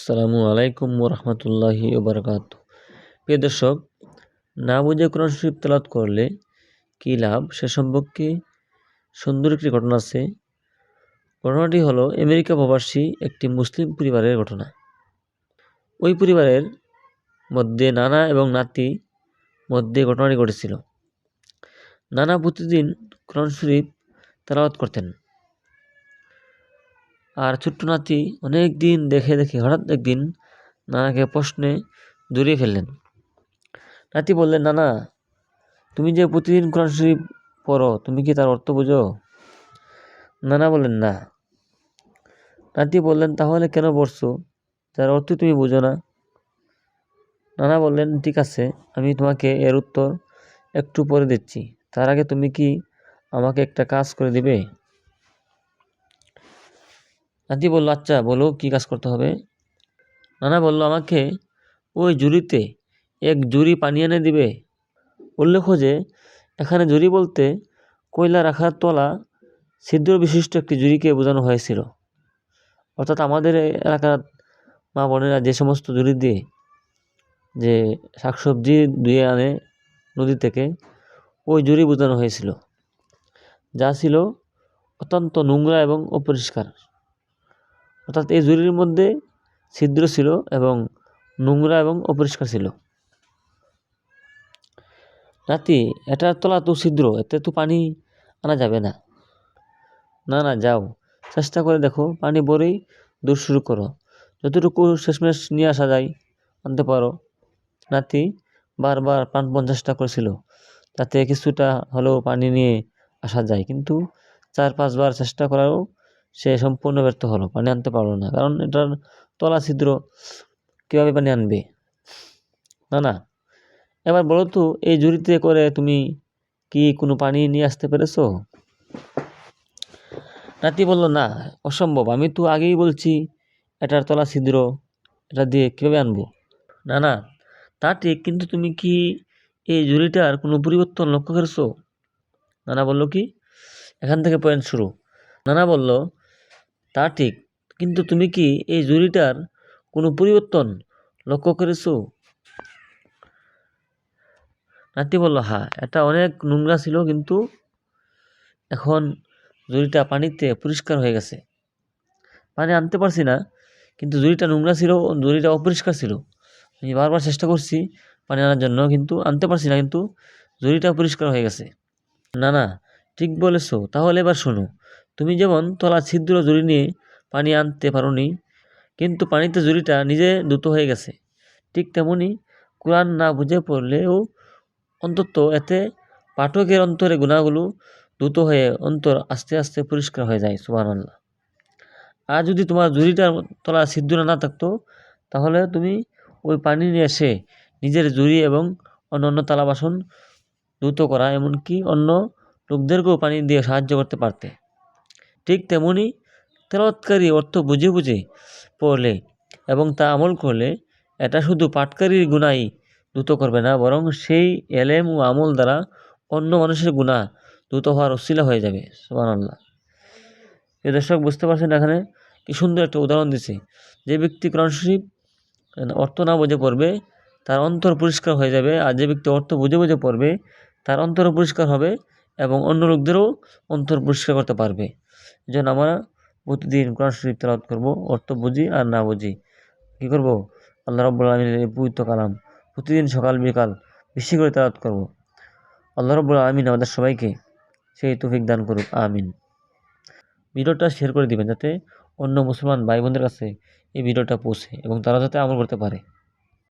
আসসালামু আলাইকুম ওরহমতুল্লাহি ওবরাকাতুহু। প্রিয় দর্শক, না বুঝে কোরআন শরীফ তেলাওয়াত করলে কী লাভ সে সম্পর্কে সুন্দর একটি ঘটনা আছে। ঘটনাটি হলো আমেরিকা প্রবাসী একটি মুসলিম পরিবারের ঘটনা। ওই পরিবারের মধ্যে নানা এবং নাতি মধ্যে ঘটনাটি ঘটেছিল। নানা প্রতিদিন কোরআন শরীফ তেলাওয়াত করতেন, আর ছোট্ট নাতি অনেক দিন দেখে দেখে হঠাৎ একদিন নানাকে প্রশ্নে জড়িয়ে ফেললেন। নাতি বললেন, নানা, তুমি যে প্রতিদিন কোরআন শরীফ পড়ো, তুমি কি তার অর্থ বুঝো? নানা বললেন, না। নাতি বললেন, তাহলে কেন পড়ছো যার অর্থ তুমি বুঝো না? নানা বললেন, ঠিক আছে, আমি তোমাকে এর উত্তর একটু পরে দিচ্ছি। তার আগে তুমি কি আমাকে একটা কাজ করে দিবে? নাতি বলল, আচ্ছা বলো, কি কাজ করতে হবে? নানা বলল, আমাকে ওই ঝুড়িতে এক ঝুড়ি পানি এনে দিবে। উল্লেখ্য যে এখানে ঝুড়ি বলতে কয়লা রাখার তলা ছিদ্র বিশিষ্ট একটি ঝুড়িকে বোঝানো হয়েছিল। অর্থাৎ আমাদের এলাকার মা বোনেরা যে সমস্ত ঝুড়ি দিয়ে যে শাকসবজি ধুয়ে আনে নদী থেকে, ওই ঝুড়ি বোঝানো হয়েছিল, যা ছিল অত্যন্ত নোংরা এবং অপরিষ্কার। অর্থাৎ এই ঝুড়ির মধ্যে ছিদ্র ছিল এবং নোংরা এবং অপরিষ্কার ছিল। নাতি, এটার তলা তো ছিদ্র, এতে তো পানি আনা যাবে না। না না, যাও, চেষ্টা করে দেখো, পানি ভরেই দৌড় শুরু করো, যতটুকু শেষমেশ নিয়ে আসা যায় আনতে পারো। নাতি বারবার প্রাণপণ চেষ্টা করেছিল যাতে কিছুটা হলেও পানি নিয়ে আসা যায়, কিন্তু 4-5 বার চেষ্টা করাও সে সম্পূর্ণ ব্যর্থ হলো, পানি আনতে পারলো না, কারণ এটার তলা ছিদ্র, কীভাবে পানি আনবে? না না, এবার বলো তো, এই ঝুড়িতে করে তুমি কি কোনো পানি নিয়ে আসতে পেরেছো? নাতি বলল, না, অসম্ভব, আমি তো আগেই বলছি এটার তলা ছিদ্র, এটা দিয়ে কীভাবে আনবো? না না, তা ঠিক, কিন্তু তুমি কি এই ঝুড়িটার কোনো পরিবর্তন লক্ষ্য করেছো? নানা বলল, কি? এখান থেকে পয়েন্ট শুরু। নানা বলল, তা ঠিক, কিন্তু তুমি কি এই ঝুড়িটার কোনো পরিবর্তন লক্ষ্য করেছো? নাতি বলল, হ্যাঁ, এটা অনেক নোংরা ছিল, কিন্তু এখন ঝুড়িটা পানিতে পরিষ্কার হয়ে গেছে। পানি আনতে পারছি না, কিন্তু ঝুড়িটা নোংরা ছিল, ঝুড়িটা অপরিষ্কার ছিল। আমি বারবার চেষ্টা করছি পানি আনার জন্য, কিন্তু আনতে পারছি না, কিন্তু ঝুড়িটা পরিষ্কার হয়ে গেছে। না না, ঠিক বলেছো, তাহলে এবার শোনো, তুমি যেমন তলা ছিদ্র ঝুড়ি নিয়ে পানি আনতে পারোনি, কিন্তু পানিতে ঝুড়িটা নিজে দ্রুত হয়ে গেছে, ঠিক তেমনি কোরআন না বুঝে পড়লেও অন্তত এতে পাঠকের অন্তরে গুণাগুলো দ্রুত হয়ে অন্তর আস্তে আস্তে পরিষ্কার হয়ে যায়। সুবহানাল্লাহ। আর যদি তোমার ঝুড়িটার তলা ছিদ্র না থাকতো, তাহলে তুমি ওই পানি নিয়ে এসে নিজের ঝুড়ি এবং অন্যান্য থালা বাসন দ্রুত করা, এমনকি অন্য লোকদেরকেও পানি দিয়ে সাহায্য করতে পারতে। ঠিক তেমনি তেলাওয়াতকারী অর্থ বুঝে বুঝে পড়লে এবং তা আমল করলে এটা শুধু পাঠকারীর গুনাই দ্রুত করবে না, বরং সেই এলেম ও আমল দ্বারা অন্য মানুষের গুনাহ দ্রুত হওয়ার উসিলা হয়ে যাবে। সুবহানাল্লাহ। এই দর্শক, বুঝতে পারছেন এখানে কি সুন্দর একটা উদাহরণ দিছে। যে ব্যক্তি কোরআন শরীফ অর্থ না বুঝে পড়বে, তার অন্তর পরিষ্কার হয়ে যাবে, আর যে ব্যক্তি অর্থ বুঝে বুঝে পড়বে, তার অন্তর পরিষ্কার হবে এবং অন্য লোকদেরও অন্তর পরিষ্কার করতে পারবে। এই জন্য আমরা প্রতিদিন কোরআন শরীফ তেলাওয়াত করবো, অর্থ বুঝি আর না বুঝি। কী করবো? আল্লাহ রাব্বুল আলামিনের এই পবিত্র কালাম প্রতিদিন সকাল বিকাল বেশি করে তেলাওয়াত করবো। আল্লাহ রাব্বুল আলামিন আমাদের সবাইকে সেই তৌফিক দান করুক, আমিন। ভিডিওটা শেয়ার করে দিবেন, যাতে অন্য মুসলমান ভাই বোনদের কাছে এই ভিডিওটা পৌঁছে এবং তারা যাতে আমল করতে পারে।